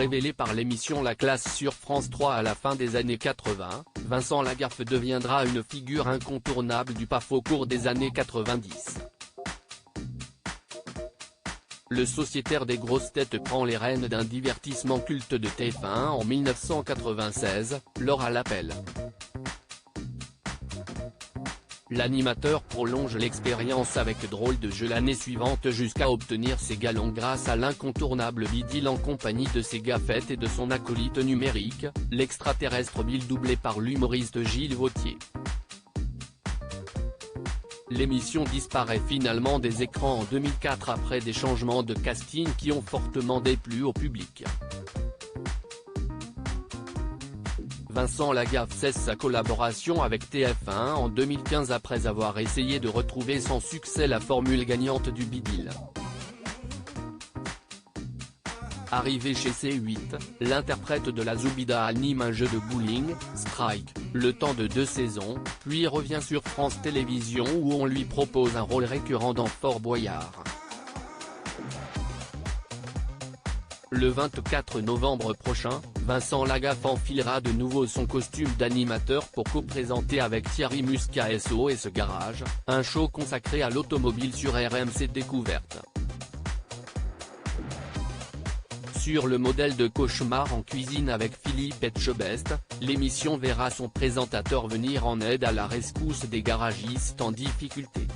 Révélé par l'émission La Classe sur France 3 à la fin des années 80, Vincent Lagaffe deviendra une figure incontournable du PAF au cours des années 90. Le sociétaire des grosses têtes prend les rênes d'un divertissement culte de TF1 en 1996, L'heure à l'appel. L'animateur prolonge l'expérience avec drôle de jeu l'année suivante jusqu'à obtenir ses galons grâce à l'incontournable Bidil en compagnie de ses gaffettes et de son acolyte numérique, l'extraterrestre Bill doublé par l'humoriste Gilles Vautier. L'émission disparaît finalement des écrans en 2004 après des changements de casting qui ont fortement déplu au public. Vincent Lagaffe cesse sa collaboration avec TF1 en 2015 après avoir essayé de retrouver sans succès la formule gagnante du Bidil. Arrivé chez C8, l'interprète de la Zoubida anime un jeu de bowling, Strike, le temps de 2 saisons, puis revient sur France Télévisions où on lui propose un rôle récurrent dans Fort Boyard. Le 24 novembre prochain, Vincent Lagaffe enfilera de nouveau son costume d'animateur pour co-présenter avec Thierry Muscat SOS Garage, un show consacré à l'automobile sur RMC Découverte. Sur le modèle de Cauchemar en cuisine avec Philippe Etchebest, l'émission verra son présentateur venir en aide à la rescousse des garagistes en difficulté.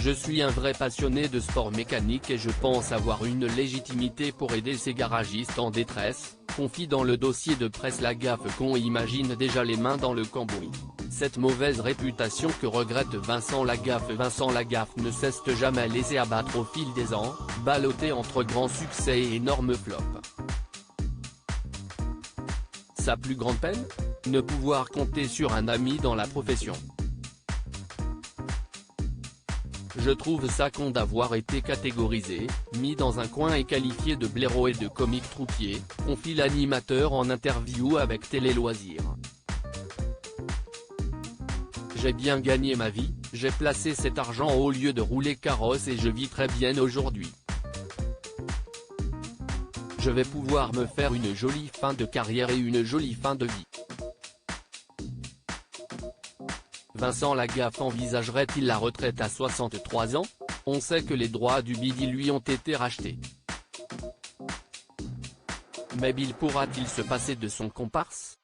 Je suis un vrai passionné de sport mécanique et je pense avoir une légitimité pour aider ces garagistes en détresse, confie dans le dossier de presse Lagaffe qu'on imagine déjà les mains dans le cambouis. Cette mauvaise réputation que regrette Vincent Lagaffe ne cesse jamais laisser abattre au fil des ans, ballotté entre grands succès et énormes flops. Sa plus grande peine ? Ne pouvoir compter sur un ami dans la profession. Je trouve ça con d'avoir été catégorisé, mis dans un coin et qualifié de blaireau et de comique troupier, confie l'animateur en interview avec Télé Loisirs. J'ai bien gagné ma vie, j'ai placé cet argent au lieu de rouler carrosse et je vis très bien aujourd'hui. Je vais pouvoir me faire une jolie fin de carrière et une jolie fin de vie. Vincent Lagaffe envisagerait-il la retraite à 63 ans ? On sait que les droits du Bidil lui ont été rachetés. Mais Bill pourra-t-il se passer de son comparse ?